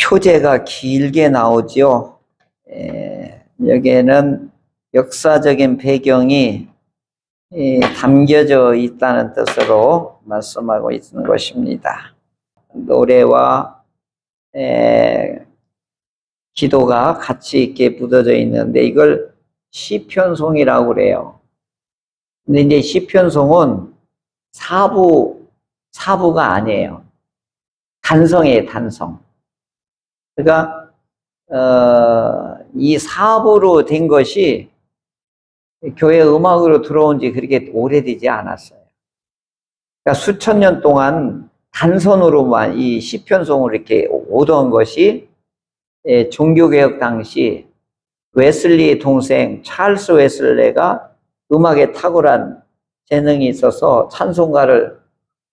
표제가 길게 나오죠. 여기에는 역사적인 배경이 담겨져 있다는 뜻으로 말씀하고 있는 것입니다. 노래와 기도가 같이 있게 묻어져 있는데 이걸 시편송이라고 그래요. 근데 이제 시편송은 사부가 아니에요. 단성이에요, 단성. 그러니까 이 사부로 된 것이 교회 음악으로 들어온 지 그렇게 오래되지 않았어요. 그러니까 수천 년 동안 단선으로만 이 시편송을 이렇게 오던 것이 종교개혁 당시 웨슬리의 동생 찰스 웨슬레가 음악에 탁월한 재능이 있어서 찬송가를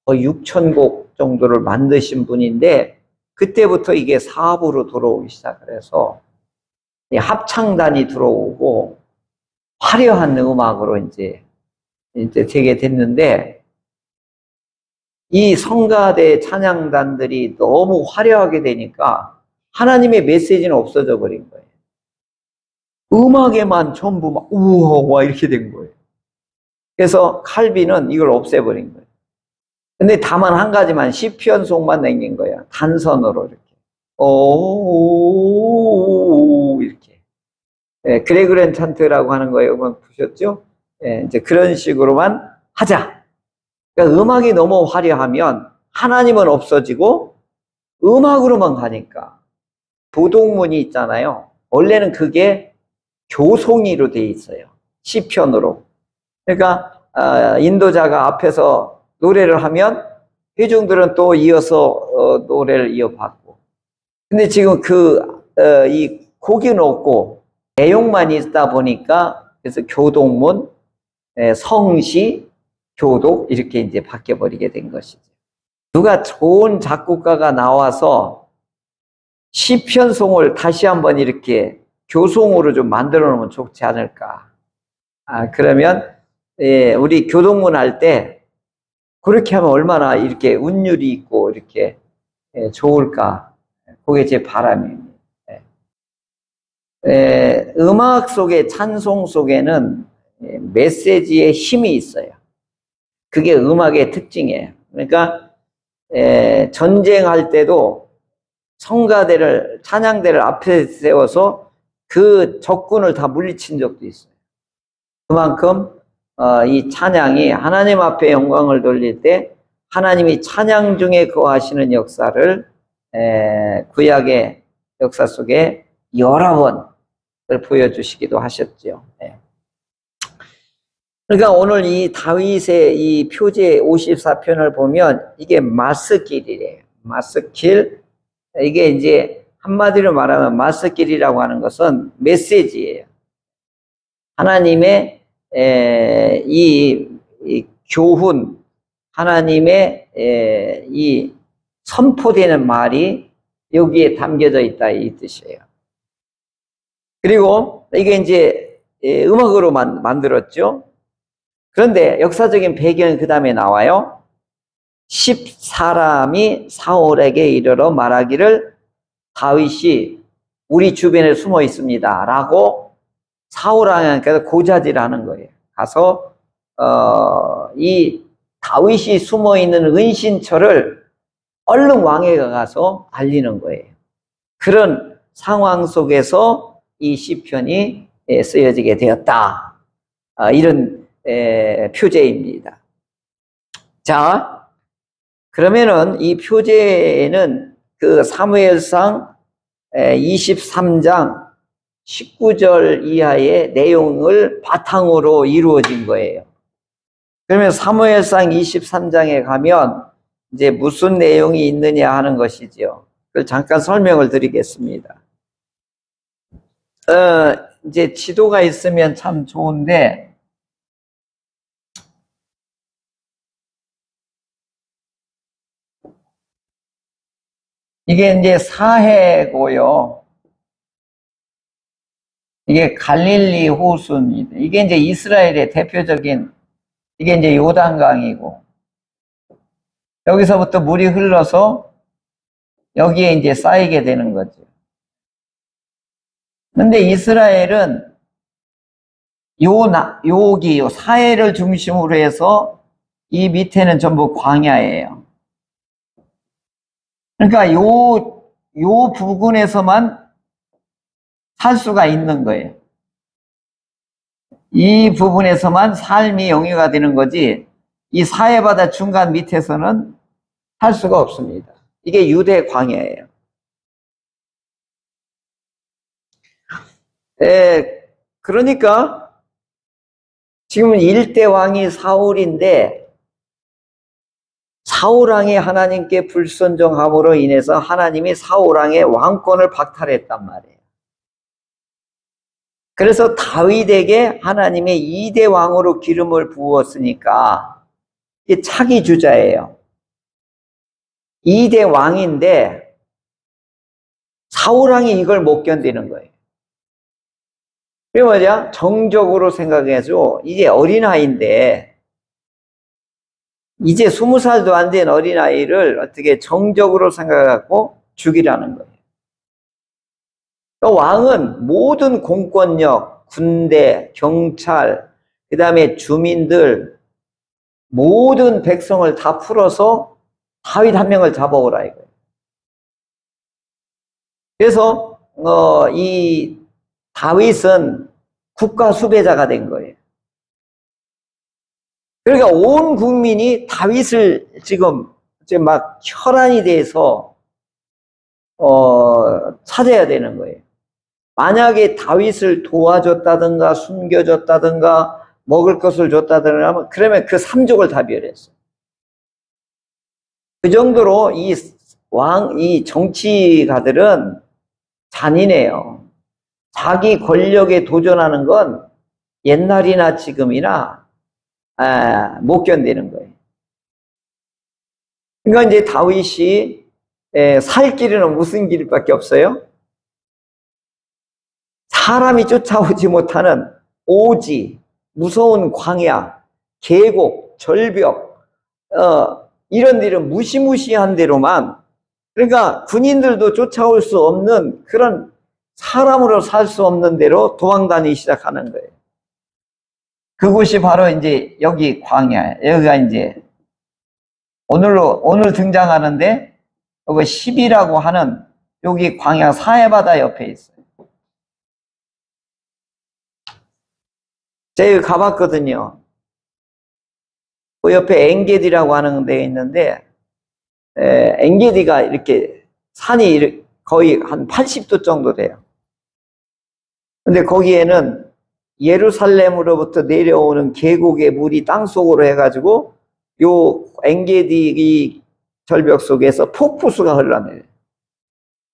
거의 6,000곡 정도를 만드신 분인데 그때부터 이게 사부로 들어오기 시작을 해서 합창단이 들어오고 화려한 음악으로 이제 되게 됐는데 이 성가대 찬양단들이 너무 화려하게 되니까 하나님의 메시지는 없어져 버린 거예요. 음악에만 전부 막 우와 이렇게 된 거예요. 그래서 칼빈은 이걸 없애버린 거예요. 근데 다만 한 가지만 시편송만 남긴 거예요. 단선으로 이렇게 오 이렇게 그레그렌 찬트라고 하는 거예요. 음악 보셨죠? 이제 그런 식으로만 하자. 그러니까 음악이 너무 화려하면 하나님은 없어지고 음악으로만 가니까 교동문이 있잖아요. 원래는 그게 교송이로 돼 있어요. 시편으로. 그러니까 인도자가 앞에서 노래를 하면 회중들은 또 이어서 노래를 이어받고. 근데 지금 이 곡은 없고 내용만 있다 보니까 그래서 교동문, 성시, 교독 이렇게 이제 바뀌어 버리게 된 것이죠. 누가 좋은 작곡가가 나와서 시편송을 다시 한번 이렇게 교송으로 좀 만들어 놓으면 좋지 않을까. 그러면 우리 교동문 할 때 그렇게 하면 얼마나 이렇게 운율이 있고 이렇게 좋을까. 그게 제 바람입니다. 음악 속에 찬송 속에는 메시지의 힘이 있어요. 그게 음악의 특징이에요. 그러니까 전쟁할 때도 성가대를 찬양대를 앞에 세워서 그 적군을 다 물리친 적도 있어요. 그만큼 이 찬양이 하나님 앞에 영광을 돌릴 때 하나님이 찬양 중에 거하시는 역사를 구약의 역사 속에 여러 번 보여주시기도 하셨죠. 그러니까 오늘 이 다윗의 이 표제 54편을 보면 이게 마스길이래요. 마스길. 이게 이제 한마디로 말하면 마스길이라고 하는 것은 메시지예요. 하나님의 이 교훈, 하나님의 이 선포되는 말이 여기에 담겨져 있다 이 뜻이에요. 그리고 이게 이제 음악으로 만들었죠. 그런데 역사적인 배경이 그 다음에 나와요. 10사람이 사울에게 이르러 말하기를 다윗이 우리 주변에 숨어 있습니다 라고 사울왕께서 고자질하는 거예요. 가서 이 다윗이 숨어 있는 은신처를 얼른 왕에게 가서 알리는 거예요. 그런 상황 속에서 이 시편이 쓰여지게 되었다. 이런 표제입니다. 자, 그러면은 이 표제는 그 사무엘상 23장 19절 이하의 내용을 바탕으로 이루어진 거예요. 그러면 사무엘상 23장에 가면 이제 무슨 내용이 있느냐 하는 것이죠. 그걸 잠깐 설명을 드리겠습니다. 이제 지도가 있으면 참 좋은데 이게 이제 사해고요. 이게 갈릴리 호수입니다. 이게 이제 이스라엘의 대표적인 이게 이제 요단강이고 여기서부터 물이 흘러서 여기에 이제 쌓이게 되는 거죠. 근데 이스라엘은 여기 사해를 중심으로 해서 이 밑에는 전부 광야예요. 그러니까 요 부근에서만 살 수가 있는 거예요. 이 부분에서만 삶이 영위가 되는 거지, 이 사해바다 중간 밑에서는 살 수가 없습니다. 이게 유대 광야예요. 그러니까 지금 1대 왕이 사울인데, 사울왕이 하나님께 불순종함으로 인해서 하나님이 사울왕의 왕권을 박탈했단 말이에요. 그래서 다윗에게 하나님의 2대 왕으로 기름을 부었으니까 이게 차기 주자예요. 2대 왕인데 사울왕이 이걸 못 견디는 거예요. 그게 뭐냐? 정적으로 생각해서 이제 어린아이인데, 이제 20살도 안 된 어린아이를 어떻게 정적으로 생각하고 죽이라는 거예요. 왕은 모든 공권력, 군대, 경찰, 그 다음에 주민들, 모든 백성을 다 풀어서 다윗 한 명을 잡아오라 이거예요. 그래서 이 다윗은 국가 수배자가 된 거예요. 그러니까 온 국민이 다윗을 지금 막 혈안이 돼서 찾아야 되는 거예요. 만약에 다윗을 도와줬다든가 숨겨줬다든가 먹을 것을 줬다든가 하면, 그러면 그 3족을 다 멸했어요. 그 정도로 이 정치가들은 잔인해요. 자기 권력에 도전하는 건 옛날이나 지금이나 못 견디는 거예요. 그러니까 이제 다윗이 살 길은 무슨 길밖에 없어요? 사람이 쫓아오지 못하는 오지, 무서운 광야, 계곡, 절벽, 이런 데는 무시무시한 데로만, 그러니까 군인들도 쫓아올 수 없는 그런, 사람으로 살 수 없는 데로 도망다니기 시작하는 거예요. 그곳이 바로 이제 여기 광야예요. 여기가 이제 오늘 등장하는데, 여기 10이라고 하는 여기 광야 사해바다 옆에 있어요. 제가 여기 가봤거든요. 그 옆에 엥게디라고 하는 데가 있는데, 엥게디가 이렇게 산이 거의 한 80도 정도 돼요. 근데 거기에는 예루살렘으로부터 내려오는 계곡의 물이 땅속으로 해가지고 요 엥게디 절벽 속에서 폭포수가 흘러내려요.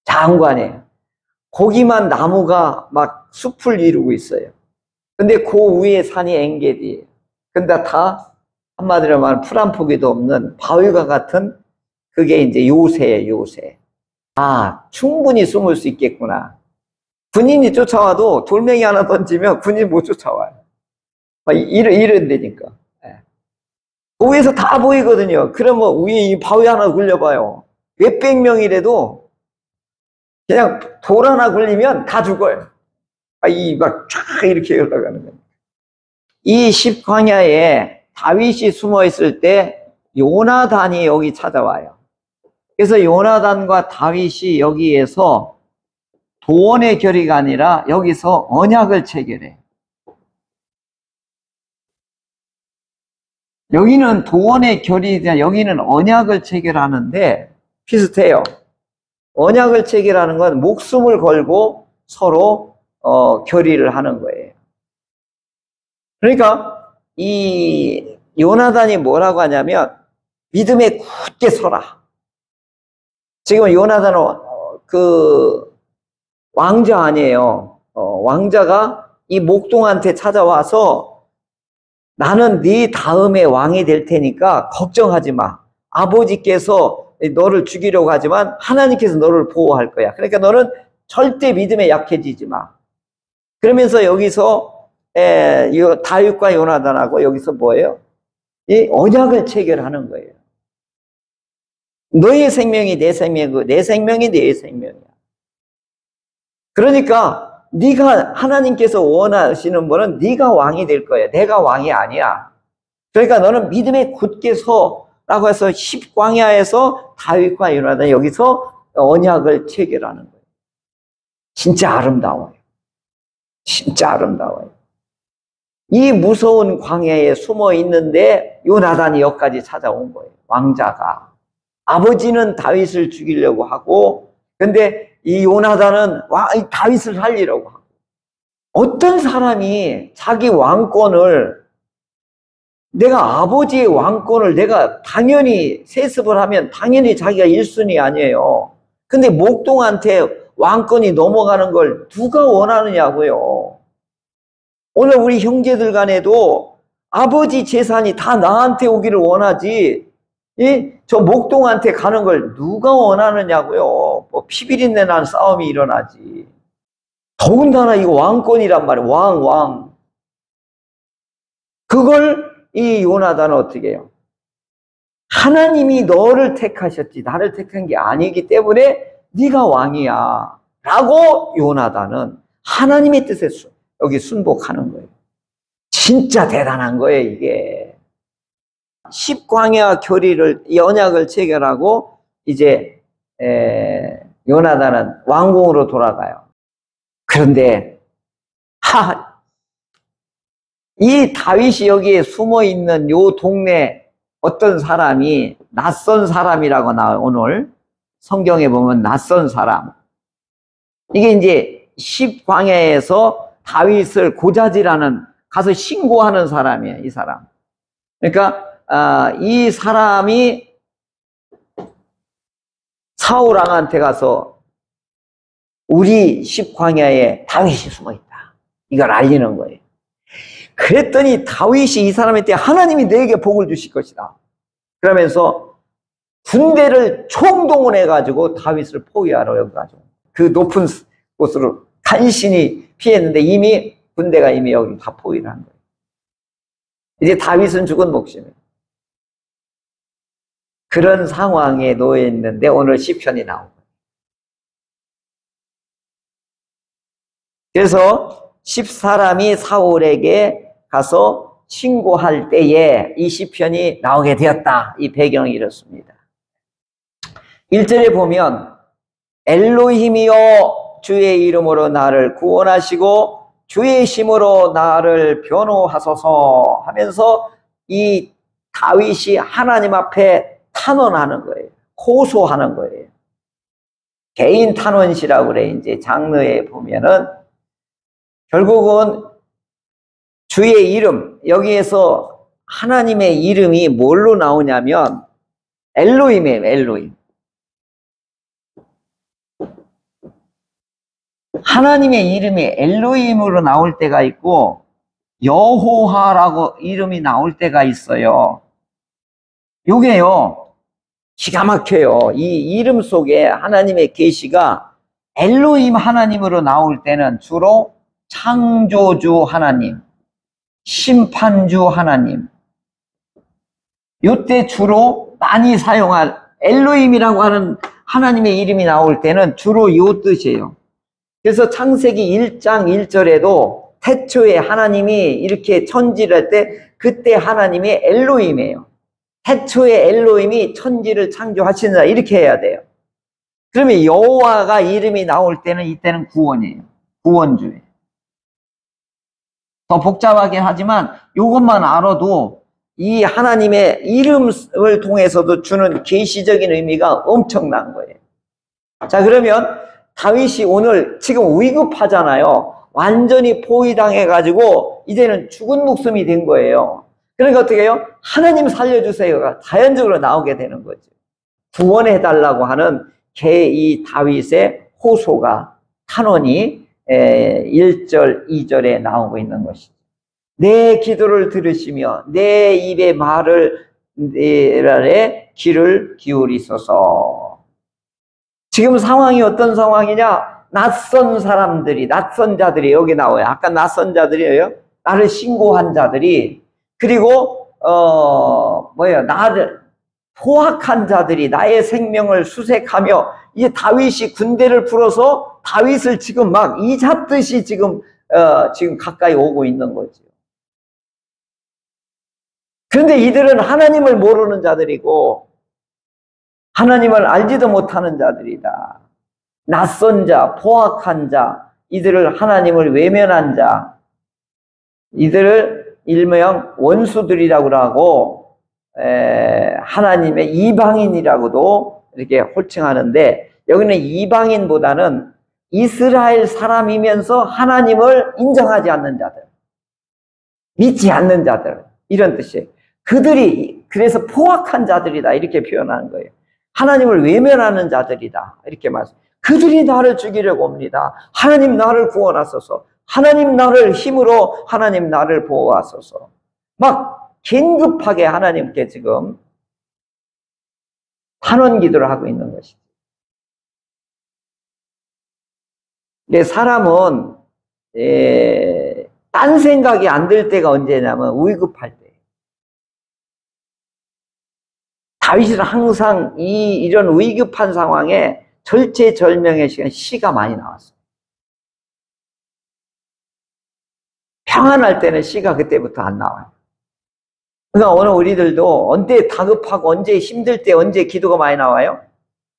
장관에. 거기만 나무가 막 숲을 이루고 있어요. 근데 그 위에 산이 엥게디예요. 근데 다 한마디로 말하면 풀 한 포기도 없는 바위가 같은, 그게 이제 요새예요, 요새. 아, 충분히 숨을 수 있겠구나. 군인이 쫓아와도 돌멩이 하나 던지면 군인 못 쫓아와요. 이런 데니까. 그 위에서 다 보이거든요. 그러면 위에 이 바위 하나 굴려봐요. 몇백 명이라도 그냥 돌 하나 굴리면 다 죽어요. 막 쫙 이렇게 올라가는 거예요. 이 10광야에 다윗이 숨어 있을 때 요나단이 여기 찾아와요. 그래서 요나단과 다윗이 여기에서 도원의 결의가 아니라 여기서 언약을 체결해. 여기는 도원의 결의이냐, 여기는 언약을 체결하는데 비슷해요. 언약을 체결하는 건 목숨을 걸고 서로 결의를 하는 거예요. 그러니까 이 요나단이 뭐라고 하냐면 믿음에 굳게 서라. 지금 요나단은 그 왕자 아니에요. 왕자가 이 목동한테 찾아와서 나는 네 다음에 왕이 될 테니까 걱정하지 마. 아버지께서 너를 죽이려고 하지만 하나님께서 너를 보호할 거야. 그러니까 너는 절대 믿음에 약해지지 마. 그러면서 여기서 다윗과 요나단하고 여기서 뭐예요? 이 언약을 체결하는 거예요. 너의 생명이 내 생명이고 내 생명이 너의 생명이야. 그러니까 네가 하나님께서 원하시는 분은 네가 왕이 될 거야. 내가 왕이 아니야. 그러니까 너는 믿음에 굳게 서라고 해서 십광야에서 다윗과 요나단 여기서 언약을 체결하는 거예요. 진짜 아름다워요. 진짜 아름다워요. 이 무서운 광야에 숨어 있는데 요나단이 여기까지 찾아온 거예요. 왕자가. 아버지는 다윗을 죽이려고 하고, 근데 이 요나단은 다윗을 살리려고 하고. 어떤 사람이 자기 왕권을, 내가 아버지의 왕권을 내가 당연히 세습을 하면 당연히 자기가 1순위 아니에요. 근데 목동한테 왕권이 넘어가는 걸 누가 원하느냐고요. 오늘 우리 형제들 간에도 아버지 재산이 다 나한테 오기를 원하지, 저 목동한테 가는 걸 누가 원하느냐고요. 뭐 피비린내 난 싸움이 일어나지. 더군다나 이거 왕권이란 말이에요. 왕. 그걸 이 요나단은 어떻게 해요? 하나님이 너를 택하셨지 나를 택한 게 아니기 때문에 네가 왕이야 라고 요나단은 하나님의 뜻에 여기 순복하는 거예요. 진짜 대단한 거예요. 이게 십광야 교리를, 언약을 체결하고 이제 요나단은 왕궁으로 돌아가요. 그런데 이 다윗이 여기에 숨어있는 요 동네 어떤 사람이 낯선 사람이라고 나와요. 오늘 성경에 보면 낯선 사람. 이게 이제 십광야에서 다윗을 고자질하는, 가서 신고하는 사람이에요. 이 사람. 그러니까 이 사람이 사울 왕한테 가서 우리 십광야에 다윗이 숨어있다 이걸 알리는 거예요. 그랬더니 다윗이 이 사람한테 하나님이 내게 복을 주실 것이다 그러면서 군대를 총동원해 가지고 다윗을 포위하러 여기 가지고 그 높은 곳으로 간신히 피했는데 이미 군대가 이미 여기 다 포위를 한 거예요. 이제 다윗은 죽은 목숨이에요. 그런 상황에 놓여 있는데 오늘 시편이 나오고, 그래서 10사람이 사울에게 가서 신고할 때에 이 시편이 나오게 되었다. 이 배경이 이렇습니다. 1절에 보면 엘로힘이여 주의 이름으로 나를 구원하시고 주의 힘으로 나를 변호하소서 하면서 이 다윗이 하나님 앞에 탄원하는 거예요. 호소하는 거예요. 개인 탄원시라고 그래. 이제 장르에 보면은 결국은 주의 이름, 여기에서 하나님의 이름이 뭘로 나오냐면 엘로힘이에요. 엘로힘. 하나님의 이름이 엘로힘으로 나올 때가 있고 여호와라고 이름이 나올 때가 있어요. 요게요 기가 막혀요. 이 이름 속에 하나님의 계시가 엘로힘 하나님으로 나올 때는 주로 창조주 하나님, 심판주 하나님, 요때 주로 많이 사용할 엘로힘이라고 하는 하나님의 이름이 나올 때는 주로 요 뜻이에요. 그래서 창세기 1장 1절에도 태초에 하나님이 이렇게 천지를 할 때 그때 하나님이 엘로힘이에요. 태초에 엘로힘이 천지를 창조하시느라 이렇게 해야 돼요. 그러면 여호와가 이름이 나올 때는 이때는 구원이에요. 구원주예요. 더 복잡하긴 하지만 이것만 알아도 이 하나님의 이름을 통해서도 주는 계시적인 의미가 엄청난 거예요. 자, 그러면 다윗이 오늘 지금 위급하잖아요. 완전히 포위당해가지고 이제는 죽은 목숨이 된 거예요. 그러니까 어떻게 해요? 하나님 살려주세요가 자연적으로 나오게 되는 거죠. 구원해달라고 하는 이 다윗의 호소가, 탄원이 1절, 2절에 나오고 있는 것이죠. 내 기도를 들으시며 내 입의 말을 귀를 기울이소서. 지금 상황이 어떤 상황이냐? 낯선 사람들이, 낯선 자들이 여기 나와요. 아까 낯선 자들이에요. 나를 신고한 자들이, 그리고 나를 포악한 자들이 나의 생명을 수색하며, 이제 다윗이 군대를 풀어서 다윗을 지금 막 이잡듯이 지금 가까이 오고 있는 거죠. 그런데 이들은 하나님을 모르는 자들이고 하나님을 알지도 못하는 자들이다. 낯선 자, 포악한 자, 이들을 하나님을 외면한 자, 이들을 일명 원수들이라고 하고 하나님의 이방인이라고도 이렇게 호칭하는데, 여기는 이방인보다는 이스라엘 사람이면서 하나님을 인정하지 않는 자들, 믿지 않는 자들, 이런 뜻이에요. 그들이 그래서 포악한 자들이다 이렇게 표현하는 거예요. 하나님을 외면하는 자들이다 이렇게 말씀. 그들이 나를 죽이려고 옵니다. 하나님 나를 구원하소서. 하나님 나를 힘으로 하나님 나를 보호하소서. 막 긴급하게 하나님께 지금 탄원 기도를 하고 있는 것이죠. 사람은 딴 생각이 안 들 때가 언제냐면 위급할 때. 다윗은 항상 이런 위급한 상황에 절체절명의 시간, 시가 많이 나왔어요. 평안할 때는 시가 그때부터 안 나와요. 그러니까 오늘 우리들도 언제 다급하고 언제 힘들 때 언제 기도가 많이 나와요?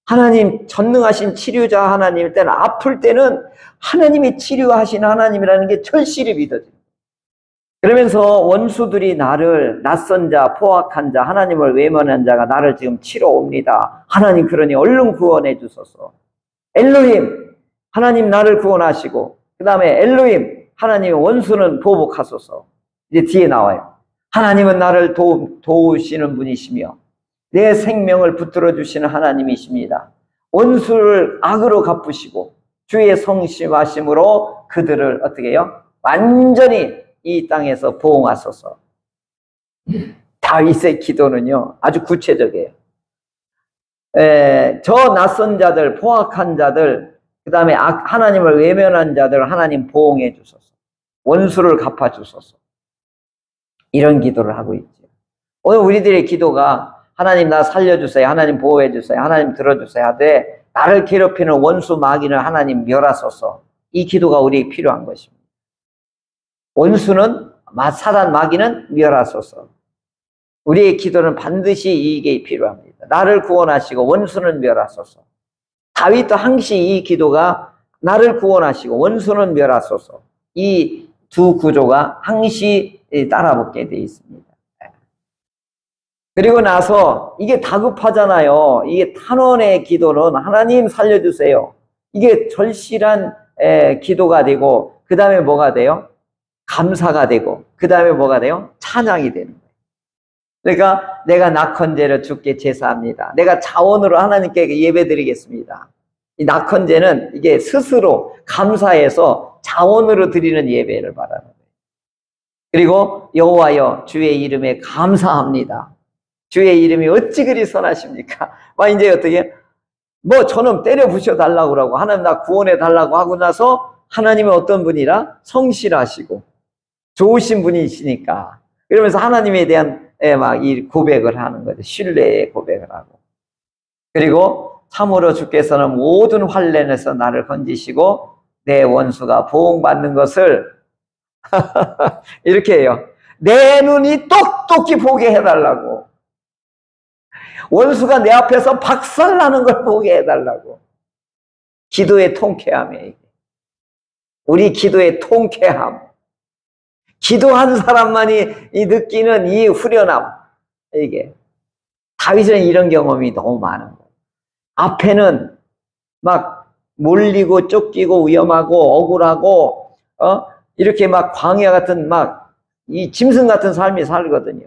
하나님 전능하신 치료자 하나님일 때는, 아플 때는 하나님이 치료하신 하나님이라는 게 절실히 믿어져요. 그러면서 원수들이 나를, 낯선 자, 포악한 자, 하나님을 외면한 자가 나를 지금 치러 옵니다. 하나님 그러니 얼른 구원해 주소서. 엘로힘, 하나님 나를 구원하시고, 그 다음에 엘로힘, 하나님의 원수는 보복하소서. 이제 뒤에 나와요. 하나님은 나를 도우시는 분이시며 내 생명을 붙들어 주시는 하나님이십니다. 원수를 악으로 갚으시고 주의 성심하심으로 그들을 어떻게 해요? 완전히 이 땅에서 보응하소서. 다윗의 기도는요 아주 구체적이에요. 저 낯선 자들, 포악한 자들, 그 다음에 하나님을 외면한 자들 하나님 보응해 주소서. 원수를 갚아 주소서. 이런 기도를 하고 있죠. 오늘 우리들의 기도가 하나님 나 살려주세요, 하나님 보호해 주세요, 하나님 들어주세요 하되, 나를 괴롭히는 원수 마귀는 하나님 멸하소서. 이 기도가 우리에게 필요한 것입니다. 원수는, 사단 마귀는 멸하소서. 우리의 기도는 반드시 이게 필요합니다. 나를 구원하시고 원수는 멸하소서. 다윗도 항시 이 기도가 나를 구원하시고 원수는 멸하소서, 이 두 구조가 항시 따라붙게 되어 있습니다. 그리고 나서 이게 다급하잖아요. 이게 탄원의 기도는 하나님 살려주세요, 이게 절실한 기도가 되고, 그 다음에 뭐가 돼요? 감사가 되고, 그 다음에 뭐가 돼요? 찬양이 되는 거예요. 그러니까 내가 낙헌제를 주께 제사합니다. 내가 자원으로 하나님께 예배드리겠습니다. 이 낙헌제는 이게 스스로 감사해서 자원으로 드리는 예배를 말하는 거예요. 그리고 여호와여 주의 이름에 감사합니다. 주의 이름이 어찌 그리 선하십니까? 막 이제 어떻게 저놈 때려 부셔 달라고 그러고, 하나님 나 구원해 달라고 하고 나서, 하나님은 어떤 분이라? 성실하시고 좋으신 분이시니까, 그러면서 하나님에 대한 막 이 고백을 하는 거죠. 신뢰의 고백을 하고. 그리고 참으로 주께서는 모든 환난에서 나를 건지시고 내 원수가 보응받는 것을 이렇게 해요. 내 눈이 똑똑히 보게 해달라고. 원수가 내 앞에서 박살나는 걸 보게 해달라고. 기도의 통쾌함이에요. 우리 기도의 통쾌함. 기도한 사람만이 느끼는 이 후련함. 이게 다윗은 이런 경험이 너무 많은 거예요. 앞에는 막 몰리고 쫓기고 위험하고 억울하고 이렇게 막 광야 같은 막 이 짐승 같은 삶이 살거든요.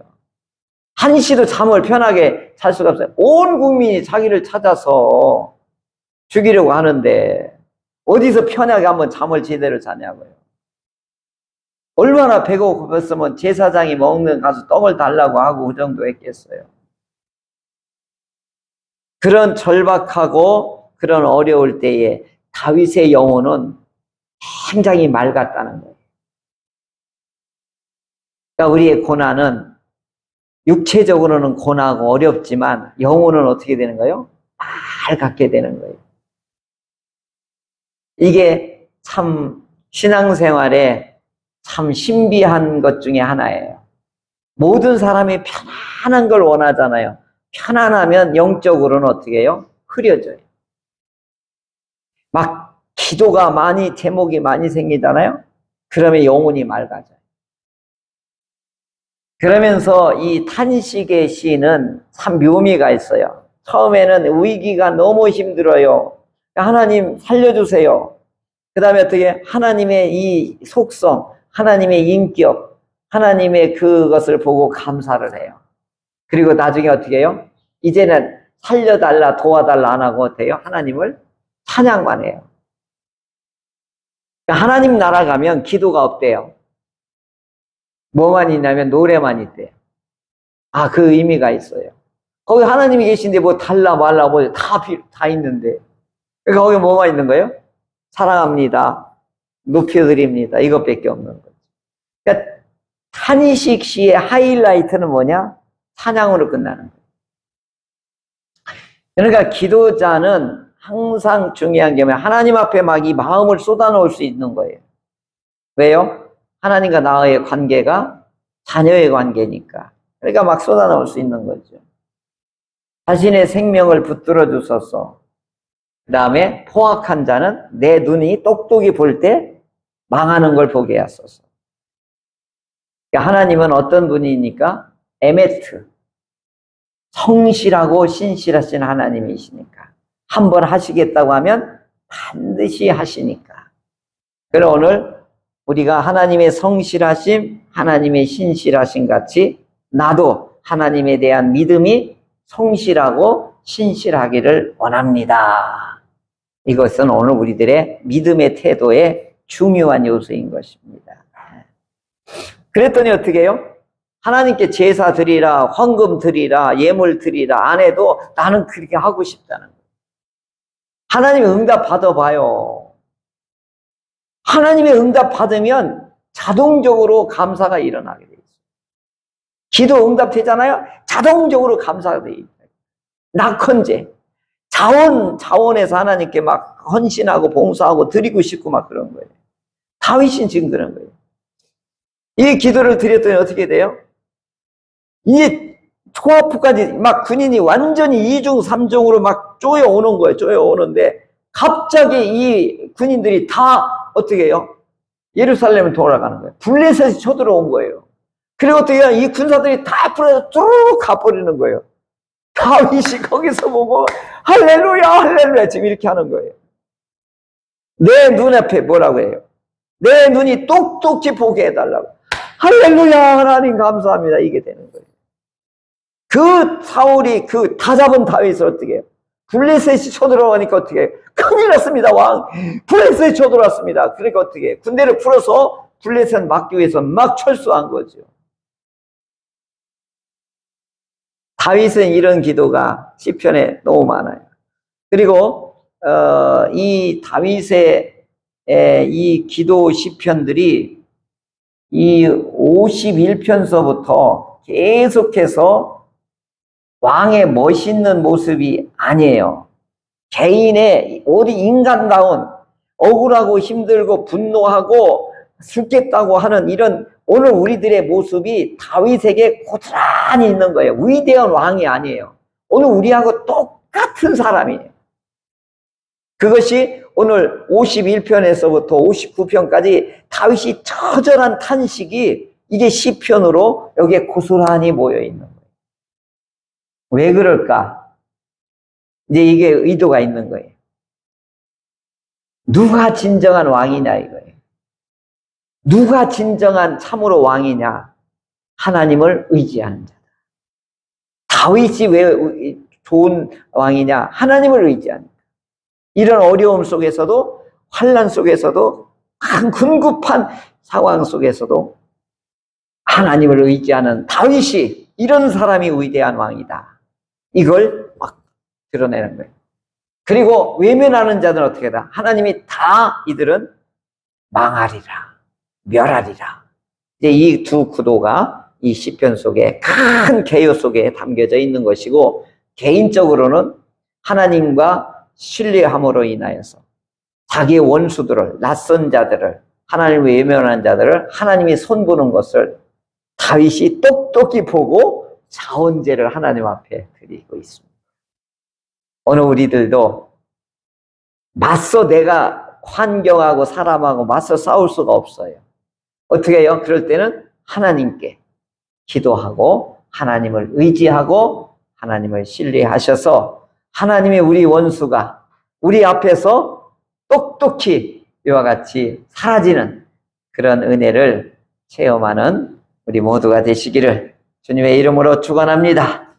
한시도 잠을 편하게 잘 수가 없어요. 온 국민이 자기를 찾아서 죽이려고 하는데 어디서 편하게 한번 잠을 제대로 자냐고요. 얼마나 배가 고팠으면 제사장이 먹는 가서 떡을 달라고 하고 그 정도 했겠어요. 그런 절박하고 그런 어려울 때에 다윗의 영혼은 굉장히 맑았다는 거예요. 그러니까 우리의 고난은 육체적으로는 고나고 어렵지만 영혼은 어떻게 되는 거예요? 맑게 되는 거예요. 이게 참 신앙생활에 참 신비한 것 중에 하나예요. 모든 사람이 편안한 걸 원하잖아요. 편안하면 영적으로는 어떻게 해요? 흐려져요. 막 기도가 많이, 제목이 많이 생기잖아요. 그러면 영혼이 맑아져요. 그러면서 이 탄식의 시는 참 묘미가 있어요. 처음에는 위기가 너무 힘들어요. 하나님 살려주세요. 그 다음에 어떻게 하나님의 이 속성, 하나님의 인격, 하나님의 그것을 보고 감사를 해요. 그리고 나중에 어떻게 해요? 이제는 살려달라, 도와달라 안 하고 어때요? 하나님을 찬양만 해요. 하나님 나라 가면 기도가 없대요. 뭐만 있냐면 노래만 있대요. 아, 그 의미가 있어요. 거기 하나님이 계신데 뭐 달라 말라 뭐 다 있는데. 그러니까 거기 뭐만 있는 거예요? 사랑합니다. 높여드립니다. 이것밖에 없는 거죠. 그러니까 탄식 시의 하이라이트는 뭐냐? 찬양으로 끝나는 거예요. 그러니까 기도자는 항상 중요한 게 뭐냐? 하나님 앞에 막 이 마음을 쏟아놓을 수 있는 거예요. 왜요? 하나님과 나의 관계가 자녀의 관계니까. 그러니까 막 쏟아놓을 수 있는 거죠. 자신의 생명을 붙들어 주소서. 그 다음에 포악한 자는 내 눈이 똑똑히 볼 때 망하는 걸 보게 하소서. 그러니까 하나님은 어떤 분이니까? 에메트. 성실하고 신실하신 하나님이시니까. 한번 하시겠다고 하면 반드시 하시니까. 그래서 오늘 우리가 하나님의 성실하심, 하나님의 신실하심 같이 나도 하나님에 대한 믿음이 성실하고 신실하기를 원합니다. 이것은 오늘 우리들의 믿음의 태도의 중요한 요소인 것입니다. 그랬더니 어떻게 해요? 하나님께 제사 드리라, 헌금 드리라, 예물 드리라 안 해도 나는 그렇게 하고 싶다는 거예요. 하나님의 응답 받아봐요. 하나님의 응답 받으면 자동적으로 감사가 일어나게 돼 있어요. 기도 응답 되잖아요. 자동적으로 감사가 돼 있어요. 낙헌제. 자원에서 하나님께 막 헌신하고 봉사하고 드리고 싶고 막 그런 거예요. 다윗은 지금 그런 거예요. 이 기도를 드렸더니 어떻게 돼요? 이게 초하프까지 막 군인이 완전히 2중 3중으로 막 쪼여오는 거예요. 쪼여오는데 갑자기 이 군인들이 다 어떻게 해요? 예루살렘을 돌아가는 거예요. 블레셋이 쳐들어온 거예요. 그리고 어떻게 해요? 이 군사들이 다 앞으로 쭉 가버리는 거예요. 다윗이 거기서 보고 할렐루야 할렐루야 지금 이렇게 하는 거예요. 내 눈앞에 뭐라고 해요? 내 눈이 똑똑히 보게 해달라고. 할렐루야 하나님 감사합니다. 이게 되는 거예요. 그 사울이 그 다 잡은 다윗을 어떻게 해요? 블레셋이 쳐들어가니까 어떻게 해요? 큰일 났습니다 왕. 블레셋이 쳐들어왔습니다. 그러니까 어떻게 해요? 군대를 풀어서 블레셋 막기 위해서 막 철수한 거죠. 다윗은 이런 기도가 시편에 너무 많아요. 그리고 이 다윗의 이 기도 시편들이 이 51편서부터 계속해서 왕의 멋있는 모습이 아니에요. 개인의 어디 인간다운 억울하고 힘들고 분노하고 죽겠다고 하는 이런 오늘 우리들의 모습이 다윗에게 고스란히 있는 거예요. 위대한 왕이 아니에요. 오늘 우리하고 똑같은 사람이에요. 그것이 오늘 51편에서부터 59편까지 다윗이 처절한 탄식이 이게 시편으로 여기에 고스란히 모여 있는 거예요. 왜 그럴까? 이제 이게 의도가 있는 거예요. 누가 진정한 왕이냐 이거예요. 누가 진정한 참으로 왕이냐? 하나님을 의지하는 자다. 다윗이 왜 좋은 왕이냐? 하나님을 의지하는 자다. 이런 어려움 속에서도 환난 속에서도 궁급한 상황 속에서도 하나님을 의지하는 다윗이 이런 사람이 위대한 왕이다. 이걸 막 드러내는 거예요. 그리고 외면하는 자들은 어떻게 다 하나님이 다 이들은 망하리라, 멸하리라. 이제 이 두 구도가 이 시편 속에 큰 개요 속에 담겨져 있는 것이고, 개인적으로는 하나님과 신뢰함으로 인하여서 자기의 원수들을, 낯선 자들을, 하나님을 외면한 자들을 하나님이 손보는 것을 다윗이 똑똑히 보고 자원제를 하나님 앞에 드리고 있습니다. 오늘 우리들도 맞서 내가 환경하고 사람하고 맞서 싸울 수가 없어요. 어떻게 해요? 그럴 때는 하나님께 기도하고 하나님을 의지하고 하나님을 신뢰하셔서 하나님의 우리 원수가 우리 앞에서 똑똑히 이와 같이 사라지는 그런 은혜를 체험하는 우리 모두가 되시기를 주님의 이름으로 축원합니다.